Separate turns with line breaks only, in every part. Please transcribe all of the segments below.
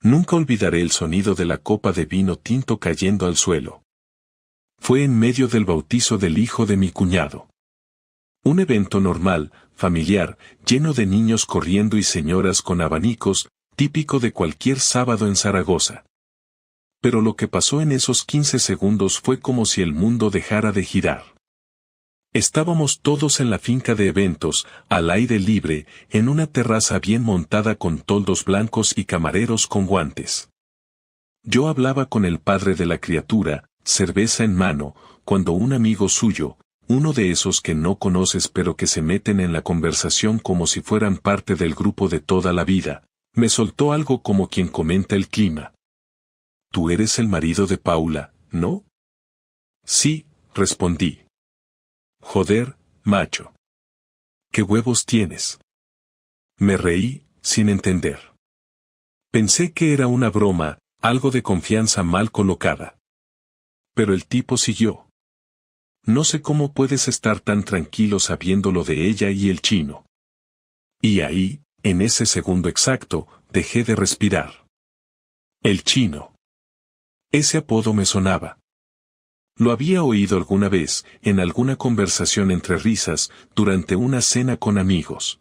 Nunca olvidaré el sonido de la copa de vino tinto cayendo al suelo. Fue en medio del bautizo del hijo de mi cuñado. Un evento normal, familiar, lleno de niños corriendo y señoras con abanicos, típico de cualquier sábado en Zaragoza. Pero lo que pasó en esos 15 segundos fue como si el mundo dejara de girar. Estábamos todos en la finca de eventos, al aire libre, en una terraza bien montada con toldos blancos y camareros con guantes. Yo hablaba con el padre de la criatura, cerveza en mano, cuando un amigo suyo, uno de esos que no conoces pero que se meten en la conversación como si fueran parte del grupo de toda la vida, me soltó algo como quien comenta el clima. «Tú eres el marido de Paula, ¿no?» «Sí», respondí. «Joder, macho. ¿Qué huevos tienes?» Me reí, sin entender. Pensé que era una broma, algo de confianza mal colocada. Pero el tipo siguió. «No sé cómo puedes estar tan tranquilo sabiendo lo de ella y el chino». Y ahí, en ese segundo exacto, dejé de respirar. El chino. Ese apodo me sonaba. Lo había oído alguna vez, en alguna conversación entre risas, durante una cena con amigos.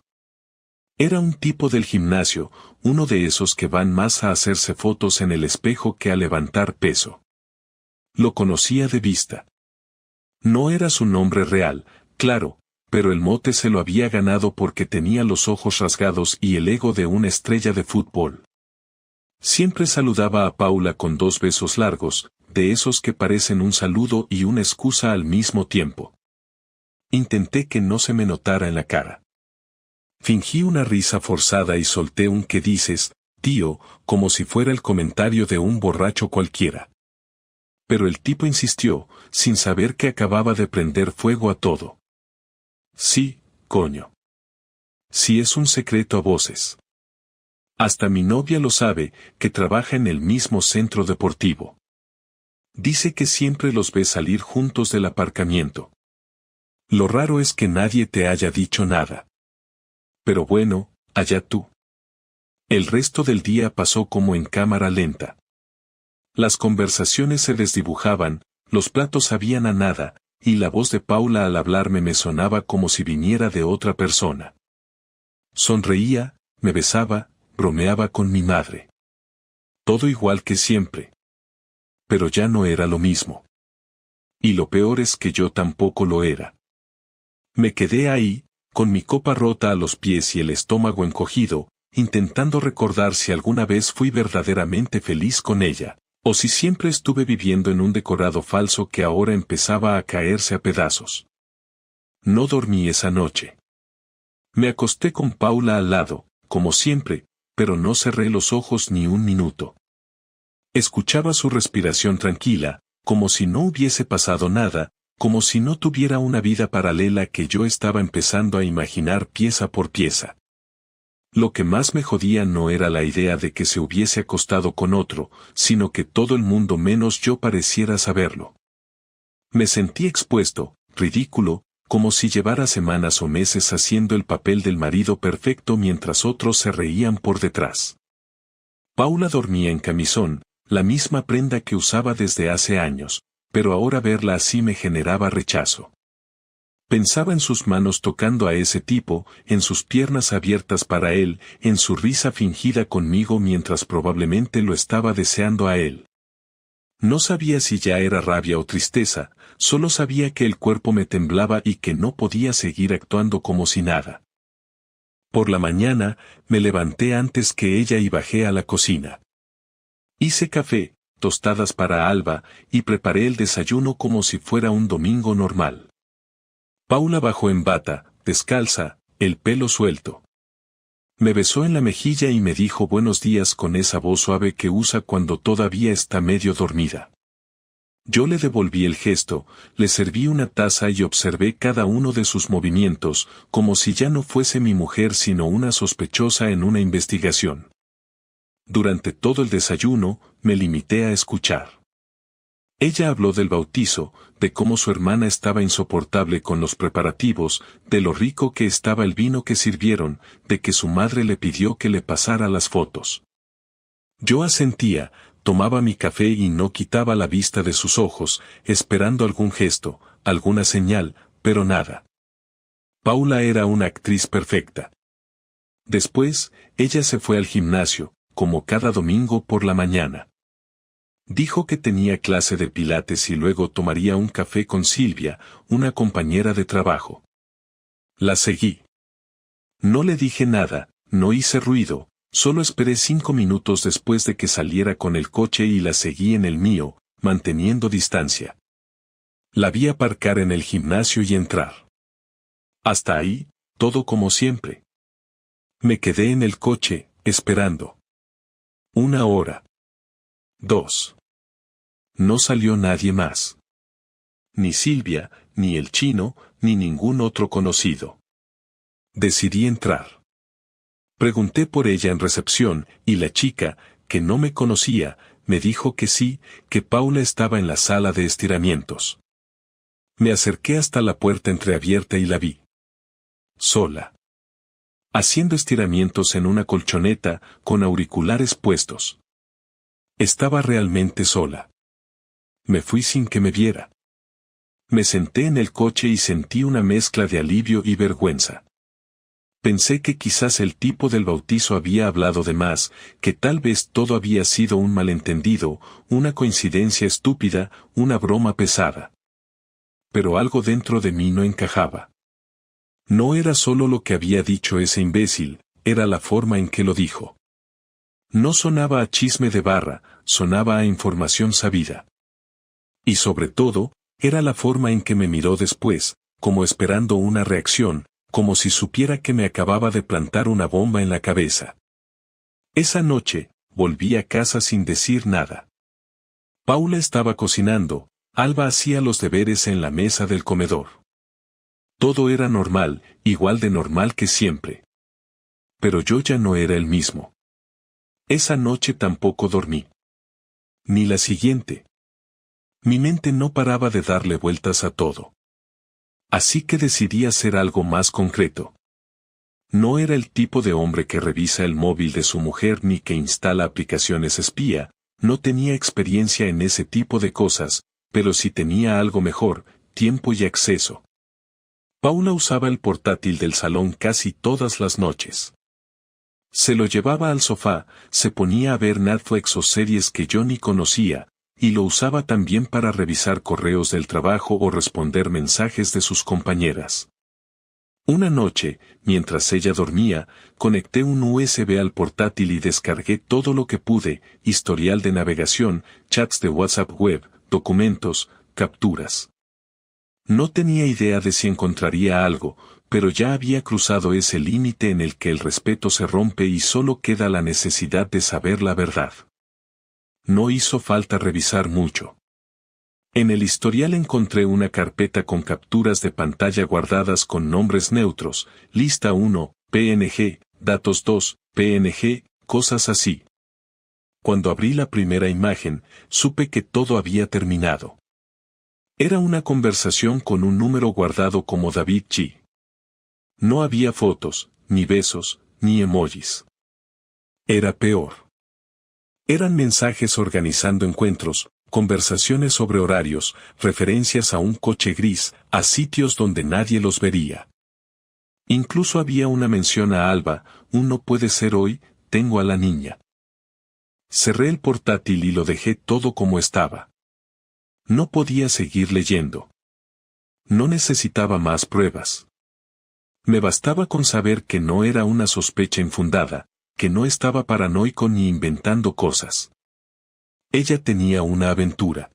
Era un tipo del gimnasio, uno de esos que van más a hacerse fotos en el espejo que a levantar peso. Lo conocía de vista. No era su nombre real, claro, pero el mote se lo había ganado porque tenía los ojos rasgados y el ego de una estrella de fútbol. Siempre saludaba a Paula con 2 besos largos, de esos que parecen un saludo y una excusa al mismo tiempo. Intenté que no se me notara en la cara. Fingí una risa forzada y solté un «¿qué dices, tío?», como si fuera el comentario de un borracho cualquiera. Pero el tipo insistió, sin saber que acababa de prender fuego a todo. «Sí, coño. Sí, es un secreto a voces. Hasta mi novia lo sabe, que trabaja en el mismo centro deportivo. Dice que siempre los ve salir juntos del aparcamiento. Lo raro es que nadie te haya dicho nada. Pero bueno, allá tú». El resto del día pasó como en cámara lenta. Las conversaciones se desdibujaban, los platos sabían a nada, y la voz de Paula al hablarme me sonaba como si viniera de otra persona. Sonreía, me besaba, bromeaba con mi madre. Todo igual que siempre. Pero ya no era lo mismo. Y lo peor es que yo tampoco lo era. Me quedé ahí, con mi copa rota a los pies y el estómago encogido, intentando recordar si alguna vez fui verdaderamente feliz con ella, o si siempre estuve viviendo en un decorado falso que ahora empezaba a caerse a pedazos. No dormí esa noche. Me acosté con Paula al lado, como siempre, pero no cerré los ojos ni un minuto. Escuchaba su respiración tranquila, como si no hubiese pasado nada, como si no tuviera una vida paralela que yo estaba empezando a imaginar pieza por pieza. Lo que más me jodía no era la idea de que se hubiese acostado con otro, sino que todo el mundo menos yo pareciera saberlo. Me sentí expuesto, ridículo, como si llevara semanas o meses haciendo el papel del marido perfecto mientras otros se reían por detrás. Paula dormía en camisón, la misma prenda que usaba desde hace años, pero ahora verla así me generaba rechazo. Pensaba en sus manos tocando a ese tipo, en sus piernas abiertas para él, en su risa fingida conmigo mientras probablemente lo estaba deseando a él. No sabía si ya era rabia o tristeza, solo sabía que el cuerpo me temblaba y que no podía seguir actuando como si nada. Por la mañana, me levanté antes que ella y bajé a la cocina. Hice café, tostadas para Alba, y preparé el desayuno como si fuera un domingo normal. Paula bajó en bata, descalza, el pelo suelto. Me besó en la mejilla y me dijo buenos días con esa voz suave que usa cuando todavía está medio dormida. Yo le devolví el gesto, le serví una taza y observé cada uno de sus movimientos, como si ya no fuese mi mujer sino una sospechosa en una investigación. Durante todo el desayuno, me limité a escuchar. Ella habló del bautizo, de cómo su hermana estaba insoportable con los preparativos, de lo rico que estaba el vino que sirvieron, de que su madre le pidió que le pasara las fotos. Yo asentía, tomaba mi café y no quitaba la vista de sus ojos, esperando algún gesto, alguna señal, pero nada. Paula era una actriz perfecta. Después, ella se fue al gimnasio, como cada domingo por la mañana. Dijo que tenía clase de pilates y luego tomaría un café con Silvia, una compañera de trabajo. La seguí. No le dije nada, no hice ruido, solo esperé 5 minutos después de que saliera con el coche y la seguí en el mío, manteniendo distancia. La vi aparcar en el gimnasio y entrar. Hasta ahí, todo como siempre. Me quedé en el coche, esperando. 1 hora. 2. No salió nadie más. Ni Silvia, ni el chino, ni ningún otro conocido. Decidí entrar. Pregunté por ella en recepción, y la chica, que no me conocía, me dijo que sí, que Paula estaba en la sala de estiramientos. Me acerqué hasta la puerta entreabierta y la vi. Sola. Haciendo estiramientos en una colchoneta, con auriculares puestos. Estaba realmente sola. Me fui sin que me viera. Me senté en el coche y sentí una mezcla de alivio y vergüenza. Pensé que quizás el tipo del bautizo había hablado de más, que tal vez todo había sido un malentendido, una coincidencia estúpida, una broma pesada. Pero algo dentro de mí no encajaba. No era solo lo que había dicho ese imbécil, era la forma en que lo dijo. No sonaba a chisme de barra, sonaba a información sabida. Y sobre todo, era la forma en que me miró después, como esperando una reacción, como si supiera que me acababa de plantar una bomba en la cabeza. Esa noche, volví a casa sin decir nada. Paula estaba cocinando, Alba hacía los deberes en la mesa del comedor. Todo era normal, igual de normal que siempre. Pero yo ya no era el mismo. Esa noche tampoco dormí. Ni la siguiente. Mi mente no paraba de darle vueltas a todo. Así que decidí hacer algo más concreto. No era el tipo de hombre que revisa el móvil de su mujer ni que instala aplicaciones espía, no tenía experiencia en ese tipo de cosas, pero sí tenía algo mejor, tiempo y acceso. Paula usaba el portátil del salón casi todas las noches. Se lo llevaba al sofá, se ponía a ver Netflix o series que yo ni conocía, y lo usaba también para revisar correos del trabajo o responder mensajes de sus compañeras. Una noche, mientras ella dormía, conecté un USB al portátil y descargué todo lo que pude, historial de navegación, chats de WhatsApp web, documentos, capturas. No tenía idea de si encontraría algo, pero ya había cruzado ese límite en el que el respeto se rompe y solo queda la necesidad de saber la verdad. No hizo falta revisar mucho. En el historial encontré una carpeta con capturas de pantalla guardadas con nombres neutros, lista 1, PNG, datos 2, PNG, cosas así. Cuando abrí la primera imagen, supe que todo había terminado. Era una conversación con un número guardado como David G. No había fotos, ni besos, ni emojis. Era peor. Eran mensajes organizando encuentros, conversaciones sobre horarios, referencias a un coche gris, a sitios donde nadie los vería. Incluso había una mención a Alba, un no puede ser hoy, tengo a la niña. Cerré el portátil y lo dejé todo como estaba. No podía seguir leyendo. No necesitaba más pruebas. Me bastaba con saber que no era una sospecha infundada, que no estaba paranoico ni inventando cosas. Ella tenía una aventura.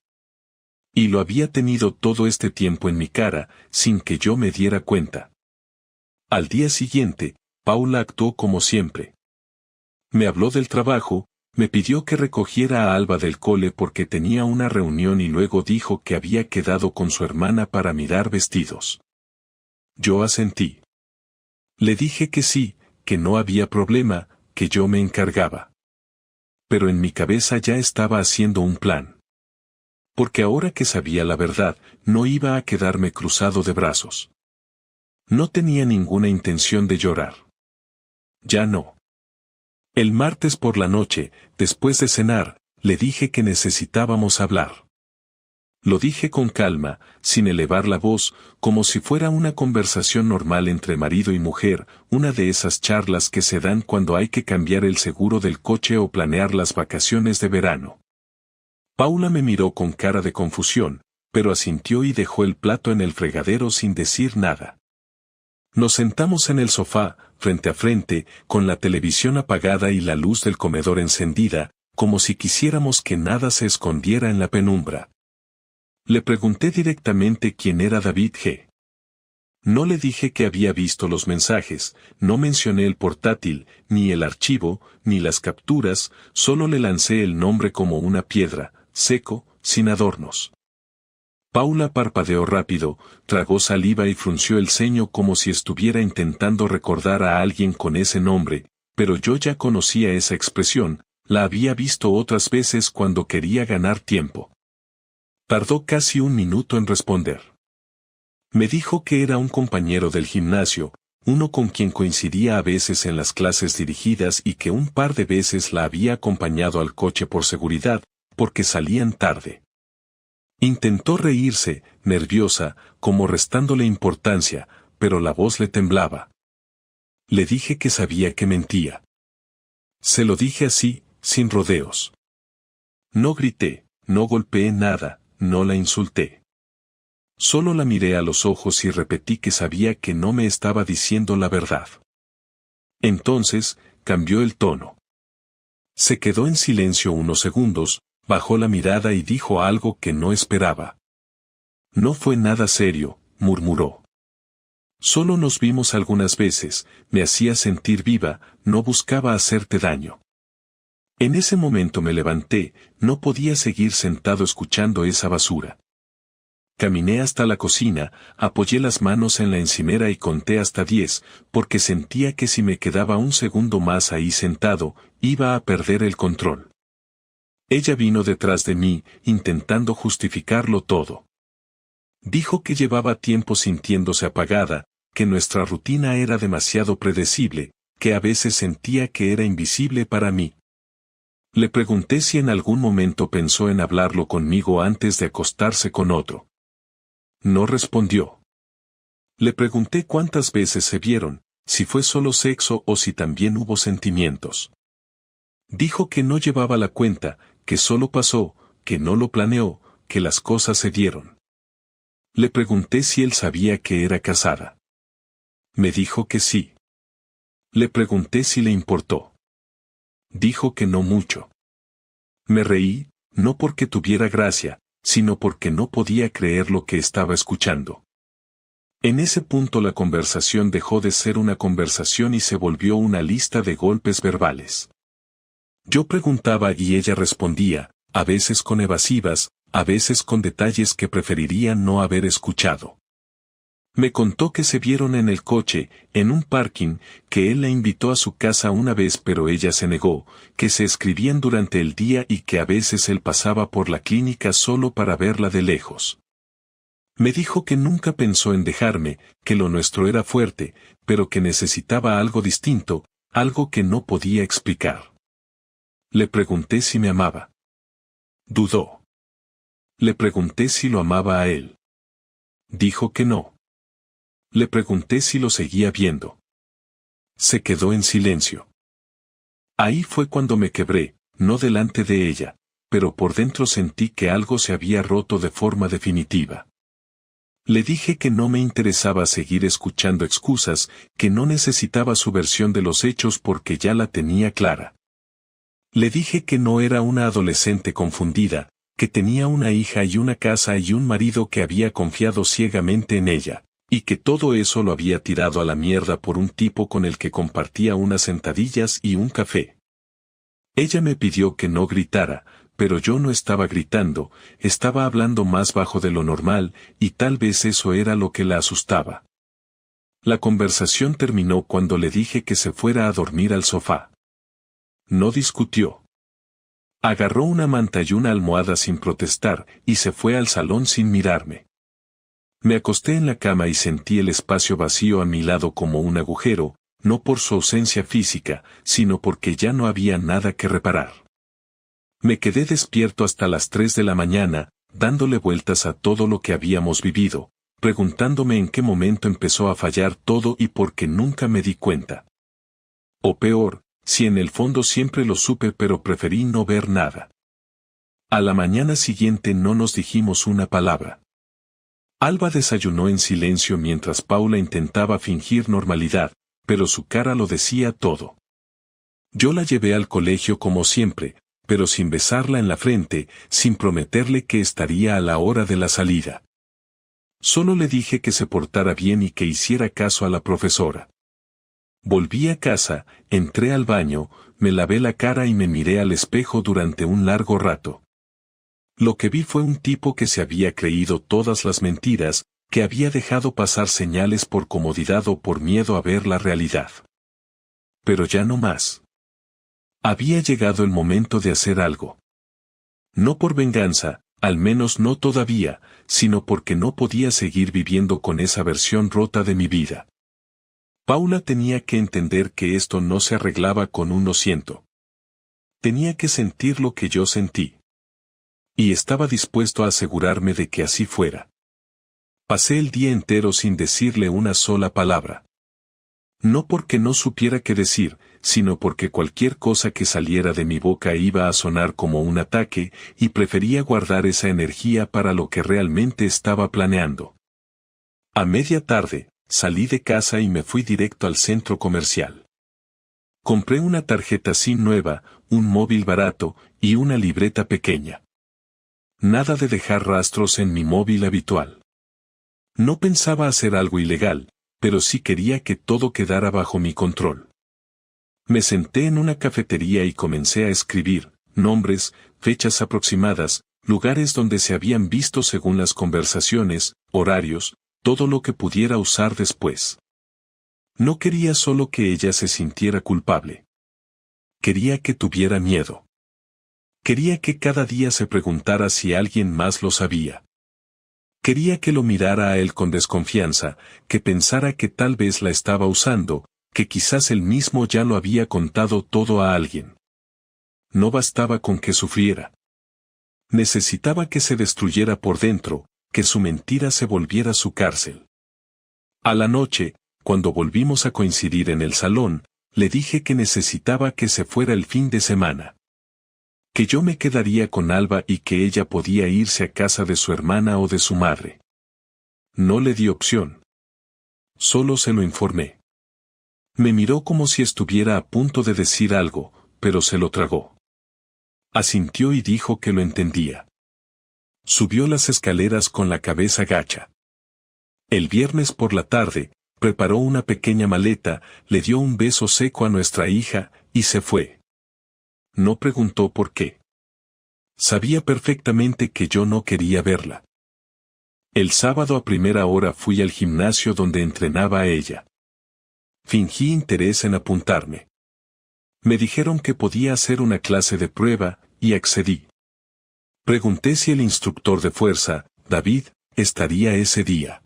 Y lo había tenido todo este tiempo en mi cara, sin que yo me diera cuenta. Al día siguiente, Paula actuó como siempre. Me habló del trabajo, me pidió que recogiera a Alba del cole porque tenía una reunión y luego dijo que había quedado con su hermana para mirar vestidos. Yo asentí. Le dije que sí, que no había problema, que yo me encargaba. Pero en mi cabeza ya estaba haciendo un plan. Porque ahora que sabía la verdad, no iba a quedarme cruzado de brazos. No tenía ninguna intención de llorar. Ya no. El martes por la noche, después de cenar, le dije que necesitábamos hablar. Lo dije con calma, sin elevar la voz, como si fuera una conversación normal entre marido y mujer, una de esas charlas que se dan cuando hay que cambiar el seguro del coche o planear las vacaciones de verano. Paula me miró con cara de confusión, pero asintió y dejó el plato en el fregadero sin decir nada. Nos sentamos en el sofá, frente a frente, con la televisión apagada y la luz del comedor encendida, como si quisiéramos que nada se escondiera en la penumbra. Le pregunté directamente quién era David G. No le dije que había visto los mensajes, no mencioné el portátil, ni el archivo, ni las capturas, solo le lancé el nombre como una piedra, seco, sin adornos. Paula parpadeó rápido, tragó saliva y frunció el ceño como si estuviera intentando recordar a alguien con ese nombre, pero yo ya conocía esa expresión, la había visto otras veces cuando quería ganar tiempo. Tardó casi un minuto en responder. Me dijo que era un compañero del gimnasio, uno con quien coincidía a veces en las clases dirigidas y que un par de veces la había acompañado al coche por seguridad, porque salían tarde. Intentó reírse, nerviosa, como restándole importancia, pero la voz le temblaba. Le dije que sabía que mentía. Se lo dije así, sin rodeos. No grité, no golpeé nada. No la insulté. Solo la miré a los ojos y repetí que sabía que no me estaba diciendo la verdad. Entonces, cambió el tono. Se quedó en silencio unos segundos, bajó la mirada y dijo algo que no esperaba. No fue nada serio, murmuró. Solo nos vimos algunas veces, me hacía sentir viva, no buscaba hacerte daño. En ese momento me levanté, no podía seguir sentado escuchando esa basura. Caminé hasta la cocina, apoyé las manos en la encimera y conté hasta 10, porque sentía que si me quedaba un segundo más ahí sentado, iba a perder el control. Ella vino detrás de mí, intentando justificarlo todo. Dijo que llevaba tiempo sintiéndose apagada, que nuestra rutina era demasiado predecible, que a veces sentía que era invisible para mí. Le pregunté si en algún momento pensó en hablarlo conmigo antes de acostarse con otro. No respondió. Le pregunté cuántas veces se vieron, si fue solo sexo o si también hubo sentimientos. Dijo que no llevaba la cuenta, que solo pasó, que no lo planeó, que las cosas se dieron. Le pregunté si él sabía que era casada. Me dijo que sí. Le pregunté si le importó. Dijo que no mucho. Me reí, no porque tuviera gracia, sino porque no podía creer lo que estaba escuchando. En ese punto la conversación dejó de ser una conversación y se volvió una lista de golpes verbales. Yo preguntaba y ella respondía, a veces con evasivas, a veces con detalles que preferiría no haber escuchado. Me contó que se vieron en el coche, en un parking, que él la invitó a su casa una vez pero ella se negó, que se escribían durante el día y que a veces él pasaba por la clínica solo para verla de lejos. Me dijo que nunca pensó en dejarme, que lo nuestro era fuerte, pero que necesitaba algo distinto, algo que no podía explicar. Le pregunté si me amaba. Dudó. Le pregunté si lo amaba a él. Dijo que no. Le pregunté si lo seguía viendo. Se quedó en silencio. Ahí fue cuando me quebré, no delante de ella, pero por dentro sentí que algo se había roto de forma definitiva. Le dije que no me interesaba seguir escuchando excusas, que no necesitaba su versión de los hechos porque ya la tenía clara. Le dije que no era una adolescente confundida, que tenía una hija y una casa y un marido que había confiado ciegamente en ella. Y que todo eso lo había tirado a la mierda por un tipo con el que compartía unas sentadillas y un café. Ella me pidió que no gritara, pero yo no estaba gritando, estaba hablando más bajo de lo normal, y tal vez eso era lo que la asustaba. La conversación terminó cuando le dije que se fuera a dormir al sofá. No discutió. Agarró una manta y una almohada sin protestar, y se fue al salón sin mirarme. Me acosté en la cama y sentí el espacio vacío a mi lado como un agujero, no por su ausencia física, sino porque ya no había nada que reparar. Me quedé despierto hasta las 3 de la mañana, dándole vueltas a todo lo que habíamos vivido, preguntándome en qué momento empezó a fallar todo y por qué nunca me di cuenta. O peor, si en el fondo siempre lo supe pero preferí no ver nada. A la mañana siguiente no nos dijimos una palabra. Alba desayunó en silencio mientras Paula intentaba fingir normalidad, pero su cara lo decía todo. Yo la llevé al colegio como siempre, pero sin besarla en la frente, sin prometerle que estaría a la hora de la salida. Solo le dije que se portara bien y que hiciera caso a la profesora. Volví a casa, entré al baño, me lavé la cara y me miré al espejo durante un largo rato. Lo que vi fue un tipo que se había creído todas las mentiras, que había dejado pasar señales por comodidad o por miedo a ver la realidad. Pero ya no más. Había llegado el momento de hacer algo. No por venganza, al menos no todavía, sino porque no podía seguir viviendo con esa versión rota de mi vida. Paula tenía que entender que esto no se arreglaba con un lo siento. Tenía que sentir lo que yo sentí. Y estaba dispuesto a asegurarme de que así fuera. Pasé el día entero sin decirle una sola palabra. No porque no supiera qué decir, sino porque cualquier cosa que saliera de mi boca iba a sonar como un ataque, y prefería guardar esa energía para lo que realmente estaba planeando. A media tarde, salí de casa y me fui directo al centro comercial. Compré una tarjeta SIM nueva, un móvil barato, y una libreta pequeña. Nada de dejar rastros en mi móvil habitual. No pensaba hacer algo ilegal, pero sí quería que todo quedara bajo mi control. Me senté en una cafetería y comencé a escribir nombres, fechas aproximadas, lugares donde se habían visto según las conversaciones, horarios, todo lo que pudiera usar después. No quería solo que ella se sintiera culpable. Quería que tuviera miedo. Quería que cada día se preguntara si alguien más lo sabía. Quería que lo mirara a él con desconfianza, que pensara que tal vez la estaba usando, que quizás él mismo ya lo había contado todo a alguien. No bastaba con que sufriera. Necesitaba que se destruyera por dentro, que su mentira se volviera su cárcel. A la noche, cuando volvimos a coincidir en el salón, le dije que necesitaba que se fuera el fin de semana. Que yo me quedaría con Alba y que ella podía irse a casa de su hermana o de su madre. No le di opción. Solo se lo informé. Me miró como si estuviera a punto de decir algo, pero se lo tragó. Asintió y dijo que lo entendía. Subió las escaleras con la cabeza gacha. El viernes por la tarde, preparó una pequeña maleta, le dio un beso seco a nuestra hija, y se fue. No preguntó por qué. Sabía perfectamente que yo no quería verla. El sábado a primera hora fui al gimnasio donde entrenaba a ella. Fingí interés en apuntarme. Me dijeron que podía hacer una clase de prueba, y accedí. Pregunté si el instructor de fuerza, David, estaría ese día.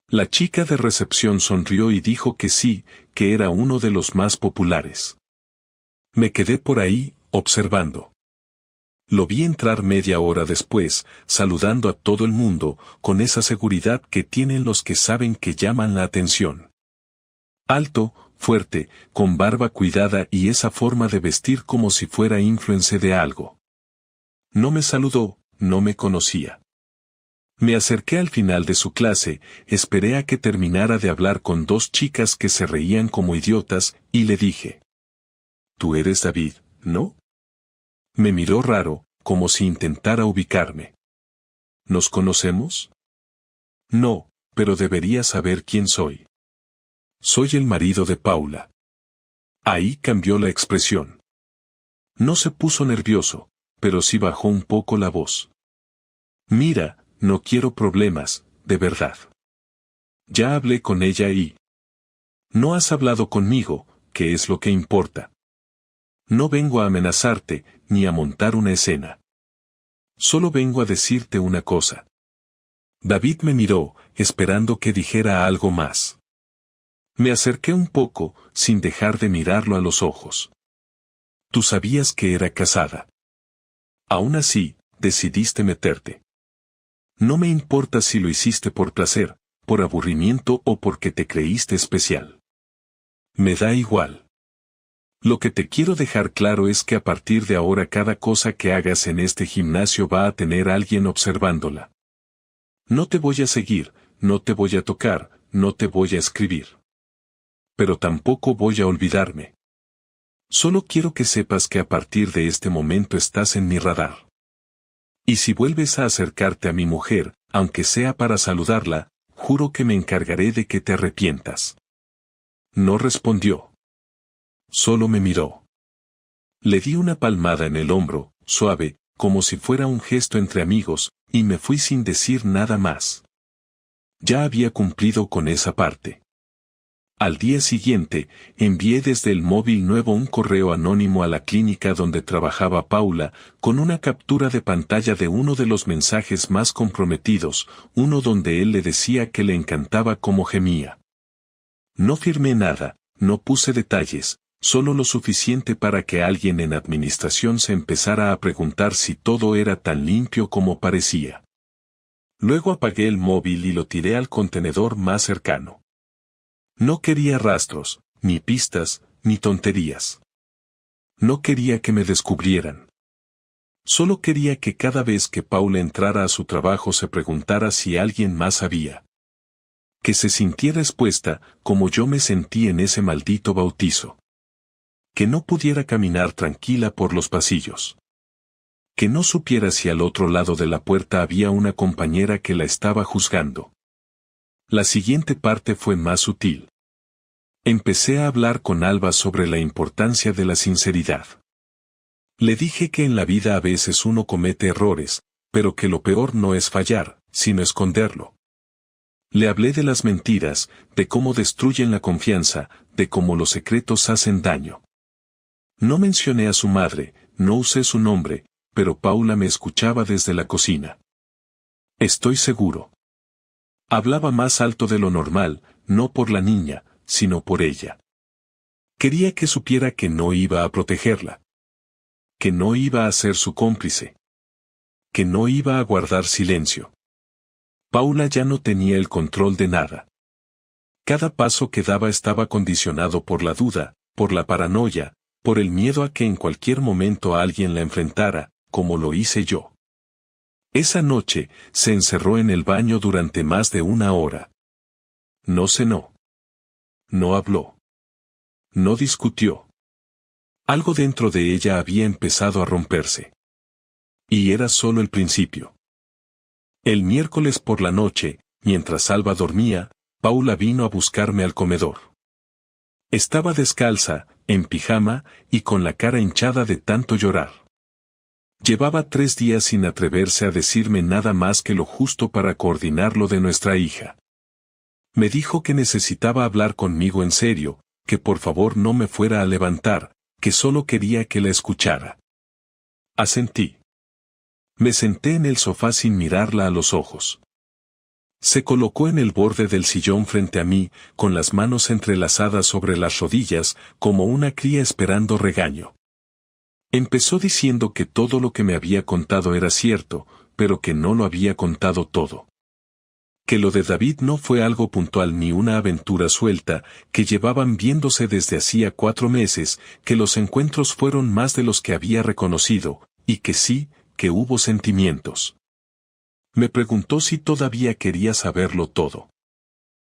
La chica de recepción sonrió y dijo que sí, que era uno de los más populares. Me quedé por ahí, observando. Lo vi entrar media hora después, saludando a todo el mundo, con esa seguridad que tienen los que saben que llaman la atención. Alto, fuerte, con barba cuidada y esa forma de vestir como si fuera influencer de algo. No me saludó, no me conocía. Me acerqué al final de su clase, esperé a que terminara de hablar con dos chicas que se reían como idiotas, y le dije: «Tú eres David, ¿no?». Me miró raro, como si intentara ubicarme. «¿Nos conocemos?». «No, pero deberías saber quién soy. Soy el marido de Paula». Ahí cambió la expresión. No se puso nervioso, pero sí bajó un poco la voz. «Mira, no quiero problemas, de verdad. Ya hablé con ella y... no has hablado conmigo, que es lo que importa. No vengo a amenazarte, ni a montar una escena. Solo vengo a decirte una cosa». David me miró, esperando que dijera algo más. Me acerqué un poco, sin dejar de mirarlo a los ojos. Tú sabías que era casada. Aún así, decidiste meterte. No me importa si lo hiciste por placer, por aburrimiento o porque te creíste especial. Me da igual. Lo que te quiero dejar claro es que a partir de ahora cada cosa que hagas en este gimnasio va a tener alguien observándola. No te voy a seguir, no te voy a tocar, no te voy a escribir. Pero tampoco voy a olvidarme. Solo quiero que sepas que a partir de este momento estás en mi radar. Y si vuelves a acercarte a mi mujer, aunque sea para saludarla, juro que me encargaré de que te arrepientas. No respondió. Solo me miró. Le di una palmada en el hombro, suave, como si fuera un gesto entre amigos, y me fui sin decir nada más. Ya había cumplido con esa parte. Al día siguiente, envié desde el móvil nuevo un correo anónimo a la clínica donde trabajaba Paula, con una captura de pantalla de uno de los mensajes más comprometidos, uno donde él le decía que le encantaba cómo gemía. No firmé nada, no puse detalles, solo lo suficiente para que alguien en administración se empezara a preguntar si todo era tan limpio como parecía. Luego apagué el móvil y lo tiré al contenedor más cercano. No quería rastros, ni pistas, ni tonterías. No quería que me descubrieran. Solo quería que cada vez que Paula entrara a su trabajo se preguntara si alguien más sabía. Que se sintiera expuesta, como yo me sentí en ese maldito bautizo. Que no pudiera caminar tranquila por los pasillos. Que no supiera si al otro lado de la puerta había una compañera que la estaba juzgando. La siguiente parte fue más sutil. Empecé a hablar con Alba sobre la importancia de la sinceridad. Le dije que en la vida a veces uno comete errores, pero que lo peor no es fallar, sino esconderlo. Le hablé de las mentiras, de cómo destruyen la confianza, de cómo los secretos hacen daño. No mencioné a su madre, no usé su nombre, pero Paula me escuchaba desde la cocina. Estoy seguro. Hablaba más alto de lo normal, no por la niña, sino por ella. Quería que supiera que no iba a protegerla. Que no iba a ser su cómplice. Que no iba a guardar silencio. Paula ya no tenía el control de nada. Cada paso que daba estaba condicionado por la duda, por la paranoia, por el miedo a que en cualquier momento alguien la enfrentara, como lo hice yo. Esa noche, se encerró en el baño durante más de 1 hora. No cenó. No habló. No discutió. Algo dentro de ella había empezado a romperse. Y era solo el principio. El miércoles por la noche, mientras Alba dormía, Paula vino a buscarme al comedor. Estaba descalza, en pijama, y con la cara hinchada de tanto llorar. Llevaba 3 días sin atreverse a decirme nada más que lo justo para coordinar lo de nuestra hija. Me dijo que necesitaba hablar conmigo en serio, que por favor no me fuera a levantar, que solo quería que la escuchara. Asentí. Me senté en el sofá sin mirarla a los ojos. Se colocó en el borde del sillón frente a mí, con las manos entrelazadas sobre las rodillas, como una cría esperando regaño. Empezó diciendo que todo lo que me había contado era cierto, pero que no lo había contado todo. Que lo de David no fue algo puntual ni una aventura suelta, que llevaban viéndose desde hacía 4 meses, que los encuentros fueron más de los que había reconocido, y que sí, que hubo sentimientos. Me preguntó si todavía quería saberlo todo.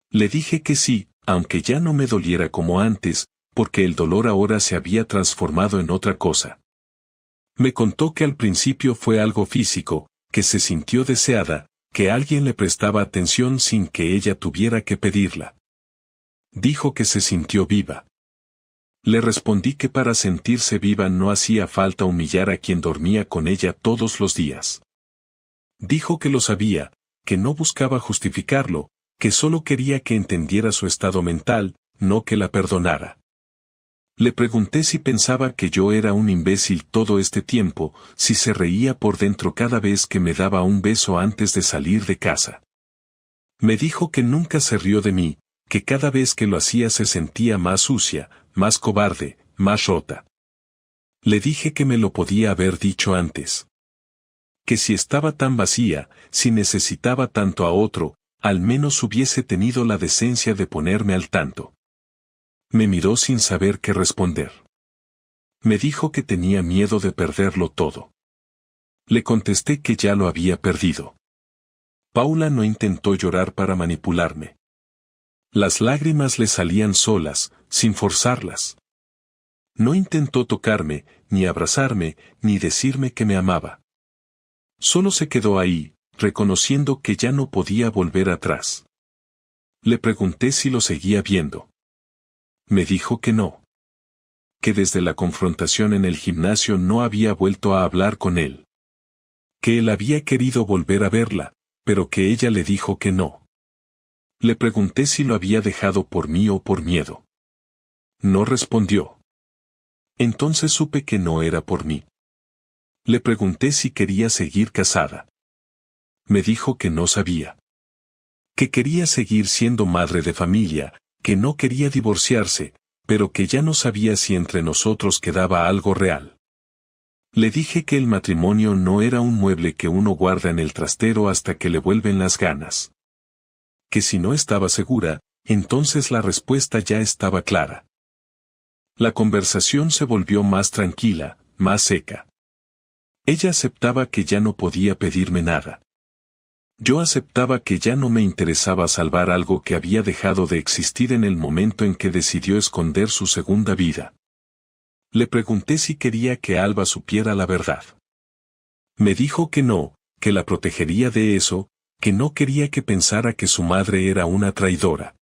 Le dije que sí, aunque ya no me doliera como antes, porque el dolor ahora se había transformado en otra cosa. Me contó que al principio fue algo físico, que se sintió deseada, que alguien le prestaba atención sin que ella tuviera que pedirla. Dijo que se sintió viva. Le respondí que para sentirse viva no hacía falta humillar a quien dormía con ella todos los días. Dijo que lo sabía, que no buscaba justificarlo, que solo quería que entendiera su estado mental, no que la perdonara. Le pregunté si pensaba que yo era un imbécil todo este tiempo, si se reía por dentro cada vez que me daba un beso antes de salir de casa. Me dijo que nunca se rió de mí, que cada vez que lo hacía se sentía más sucia, más cobarde, más rota. Le dije que me lo podía haber dicho antes. Que si estaba tan vacía, si necesitaba tanto a otro, al menos hubiese tenido la decencia de ponerme al tanto. Me miró sin saber qué responder. Me dijo que tenía miedo de perderlo todo. Le contesté que ya lo había perdido. Paula no intentó llorar para manipularme. Las lágrimas le salían solas, sin forzarlas. No intentó tocarme, ni abrazarme, ni decirme que me amaba. Solo se quedó ahí, reconociendo que ya no podía volver atrás. Le pregunté si lo seguía viendo. Me dijo que no. Que desde la confrontación en el gimnasio no había vuelto a hablar con él. Que él había querido volver a verla, pero que ella le dijo que no. Le pregunté si lo había dejado por mí o por miedo. No respondió. Entonces supe que no era por mí. Le pregunté si quería seguir casada. Me dijo que no sabía. Que quería seguir siendo madre de familia, que no quería divorciarse, pero que ya no sabía si entre nosotros quedaba algo real. Le dije que el matrimonio no era un mueble que uno guarda en el trastero hasta que le vuelven las ganas. Que si no estaba segura, entonces la respuesta ya estaba clara. La conversación se volvió más tranquila, más seca. Ella aceptaba que ya no podía pedirme nada. Yo aceptaba que ya no me interesaba salvar algo que había dejado de existir en el momento en que decidió esconder su segunda vida. Le pregunté si quería que Alba supiera la verdad. Me dijo que no, que la protegería de eso, que no quería que pensara que su madre era una traidora.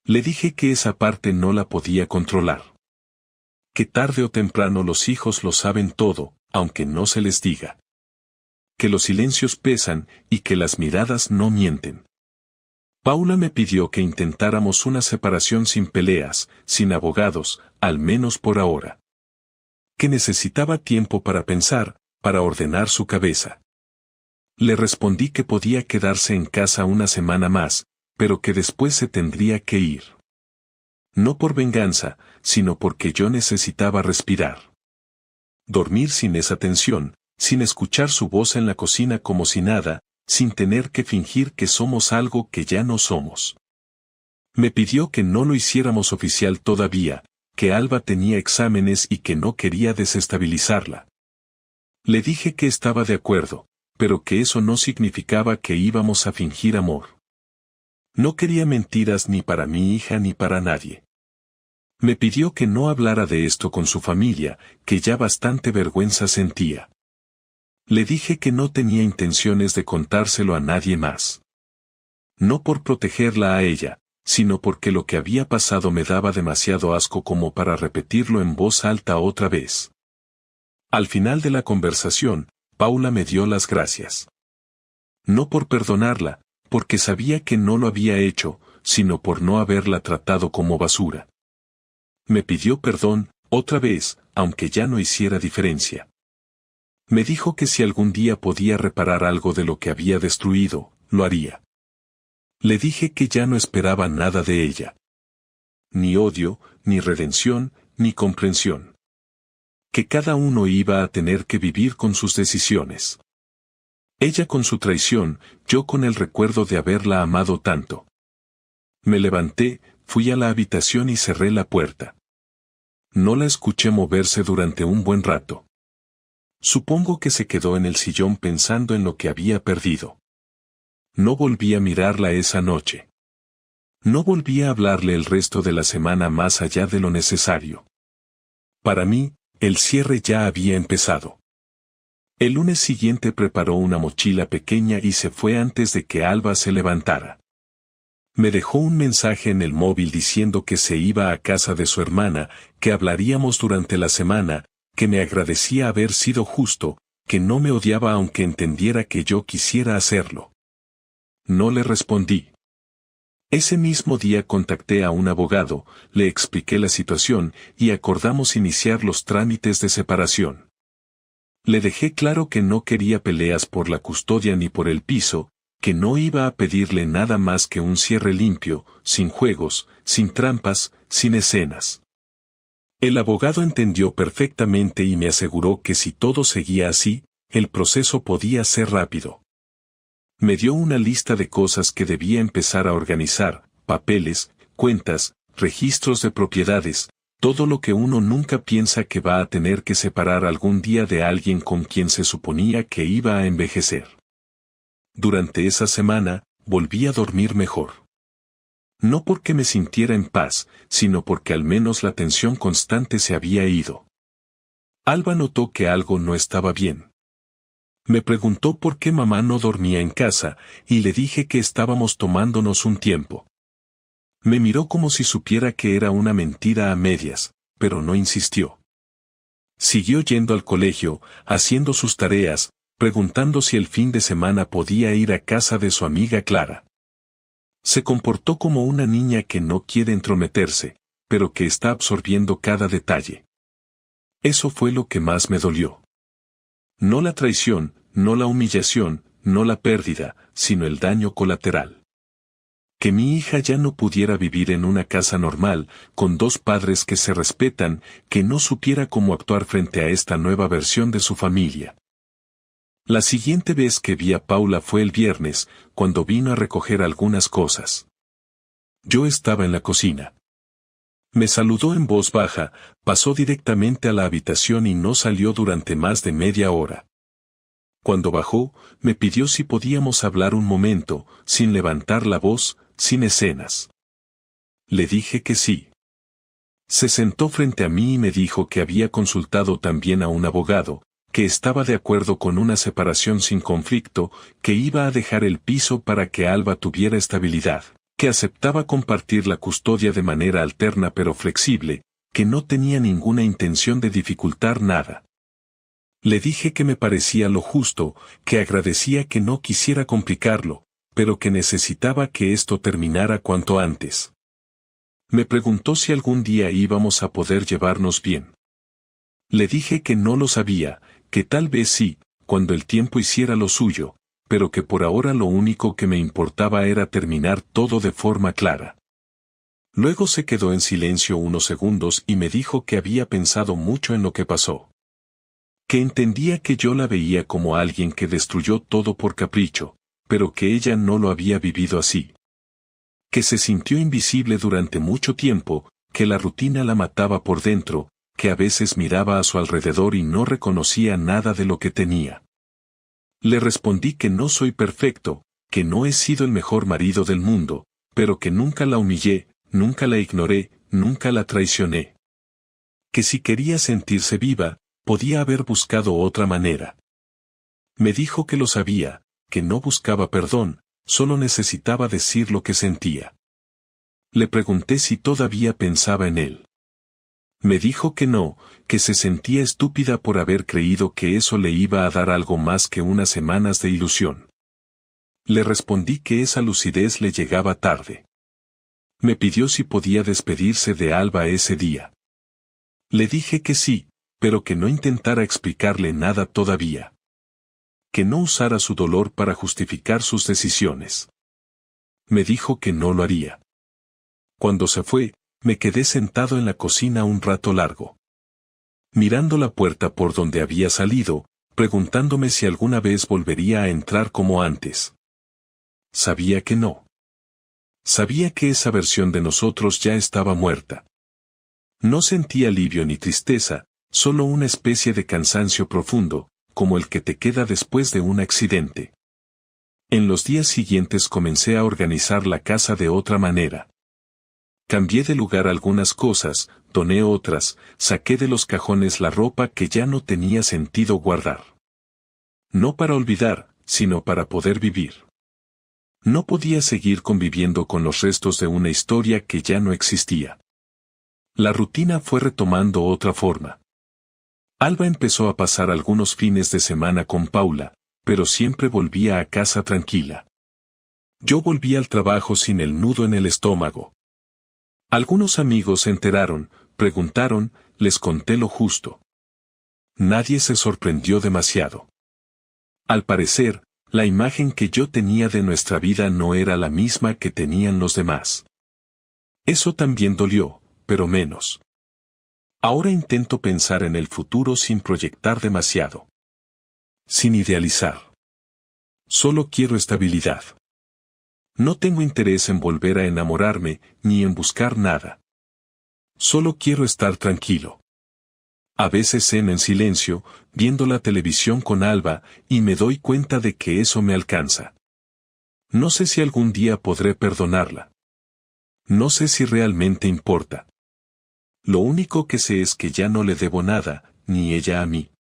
Le dije que esa parte no la podía controlar. Que tarde o temprano los hijos lo saben todo, aunque no se les diga. Que los silencios pesan y que las miradas no mienten. Paula me pidió que intentáramos una separación sin peleas, sin abogados, al menos por ahora. Que necesitaba tiempo para pensar, para ordenar su cabeza. Le respondí que podía quedarse en casa una semana más, pero que después se tendría que ir. No por venganza, sino porque yo necesitaba respirar. Dormir sin esa tensión, sin escuchar su voz en la cocina como si nada, sin tener que fingir que somos algo que ya no somos. Me pidió que no lo hiciéramos oficial todavía, que Alba tenía exámenes y que no quería desestabilizarla. Le dije que estaba de acuerdo, pero que eso no significaba que íbamos a fingir amor. No quería mentiras ni para mi hija ni para nadie. Me pidió que no hablara de esto con su familia, que ya bastante vergüenza sentía. Le dije que no tenía intenciones de contárselo a nadie más. No por protegerla a ella, sino porque lo que había pasado me daba demasiado asco como para repetirlo en voz alta otra vez. Al final de la conversación, Paula me dio las gracias. No por perdonarla, porque sabía que no lo había hecho, sino por no haberla tratado como basura. Me pidió perdón, otra vez, aunque ya no hiciera diferencia. Me dijo que si algún día podía reparar algo de lo que había destruido, lo haría. Le dije que ya no esperaba nada de ella. Ni odio, ni redención, ni comprensión. Que cada uno iba a tener que vivir con sus decisiones. Ella con su traición, yo con el recuerdo de haberla amado tanto. Me levanté, fui a la habitación y cerré la puerta. No la escuché moverse durante un buen rato. Supongo que se quedó en el sillón pensando en lo que había perdido. No volví a mirarla esa noche. No volví a hablarle el resto de la semana más allá de lo necesario. Para mí, el cierre ya había empezado. El lunes siguiente preparó una mochila pequeña y se fue antes de que Alba se levantara. Me dejó un mensaje en el móvil diciendo que se iba a casa de su hermana, que hablaríamos durante la semana, que me agradecía haber sido justo, que no me odiaba aunque entendiera que yo quisiera hacerlo. No le respondí. Ese mismo día contacté a un abogado, le expliqué la situación y acordamos iniciar los trámites de separación. Le dejé claro que no quería peleas por la custodia ni por el piso, que no iba a pedirle nada más que un cierre limpio, sin juegos, sin trampas, sin escenas. El abogado entendió perfectamente y me aseguró que si todo seguía así, el proceso podía ser rápido. Me dio una lista de cosas que debía empezar a organizar: papeles, cuentas, registros de propiedades, todo lo que uno nunca piensa que va a tener que separar algún día de alguien con quien se suponía que iba a envejecer. Durante esa semana, volví a dormir mejor. No porque me sintiera en paz, sino porque al menos la tensión constante se había ido. Alba notó que algo no estaba bien. Me preguntó por qué mamá no dormía en casa, y le dije que estábamos tomándonos un tiempo. Me miró como si supiera que era una mentira a medias, pero no insistió. Siguió yendo al colegio, haciendo sus tareas, preguntando si el fin de semana podía ir a casa de su amiga Clara. Se comportó como una niña que no quiere entrometerse, pero que está absorbiendo cada detalle. Eso fue lo que más me dolió. No la traición, no la humillación, no la pérdida, sino el daño colateral. Que mi hija ya no pudiera vivir en una casa normal, con dos padres que se respetan, que no supiera cómo actuar frente a esta nueva versión de su familia. La siguiente vez que vi a Paula fue el viernes, cuando vino a recoger algunas cosas. Yo estaba en la cocina. Me saludó en voz baja, pasó directamente a la habitación y no salió durante más de media hora. Cuando bajó, me pidió si podíamos hablar un momento, sin levantar la voz, sin escenas. Le dije que sí. Se sentó frente a mí y me dijo que había consultado también a un abogado, que estaba de acuerdo con una separación sin conflicto, que iba a dejar el piso para que Alba tuviera estabilidad, que aceptaba compartir la custodia de manera alterna pero flexible, que no tenía ninguna intención de dificultar nada. Le dije que me parecía lo justo, que agradecía que no quisiera complicarlo, pero que necesitaba que esto terminara cuanto antes. Me preguntó si algún día íbamos a poder llevarnos bien. Le dije que no lo sabía, que tal vez sí, cuando el tiempo hiciera lo suyo, pero que por ahora lo único que me importaba era terminar todo de forma clara. Luego se quedó en silencio unos segundos y me dijo que había pensado mucho en lo que pasó. Que entendía que yo la veía como alguien que destruyó todo por capricho, pero que ella no lo había vivido así. Que se sintió invisible durante mucho tiempo, que la rutina la mataba por dentro, que a veces miraba a su alrededor y no reconocía nada de lo que tenía. Le respondí que no soy perfecto, que no he sido el mejor marido del mundo, pero que nunca la humillé, nunca la ignoré, nunca la traicioné. Que si quería sentirse viva, podía haber buscado otra manera. Me dijo que lo sabía, que no buscaba perdón, solo necesitaba decir lo que sentía. Le pregunté si todavía pensaba en él. Me dijo que no, que se sentía estúpida por haber creído que eso le iba a dar algo más que unas semanas de ilusión. Le respondí que esa lucidez le llegaba tarde. Me pidió si podía despedirse de Alba ese día. Le dije que sí, pero que no intentara explicarle nada todavía. Que no usara su dolor para justificar sus decisiones. Me dijo que no lo haría. Cuando se fue, me quedé sentado en la cocina un rato largo. Mirando la puerta por donde había salido, preguntándome si alguna vez volvería a entrar como antes. Sabía que no. Sabía que esa versión de nosotros ya estaba muerta. No sentía alivio ni tristeza, solo una especie de cansancio profundo, como el que te queda después de un accidente. En los días siguientes comencé a organizar la casa de otra manera. Cambié de lugar algunas cosas, doné otras, saqué de los cajones la ropa que ya no tenía sentido guardar. No para olvidar, sino para poder vivir. No podía seguir conviviendo con los restos de una historia que ya no existía. La rutina fue retomando otra forma. Alba empezó a pasar algunos fines de semana con Paula, pero siempre volvía a casa tranquila. Yo volví al trabajo sin el nudo en el estómago. Algunos amigos se enteraron, preguntaron, les conté lo justo. Nadie se sorprendió demasiado. Al parecer, La imagen que yo tenía de nuestra vida no era la misma que tenían los demás. Eso también dolió, pero menos. Ahora intento pensar en el futuro sin proyectar demasiado. Sin idealizar. Solo quiero estabilidad. No tengo interés en volver a enamorarme, ni en buscar nada. Solo quiero estar tranquilo. A veces ceno en silencio, viendo la televisión con Alba, y me doy cuenta de que eso me alcanza. No sé si algún día podré perdonarla. No sé si realmente importa. Lo único que sé es que ya no le debo nada, ni ella a mí.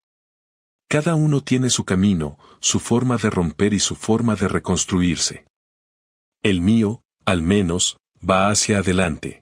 Cada uno tiene su camino, su forma de romper y su forma de reconstruirse. El mío, al menos, va hacia adelante.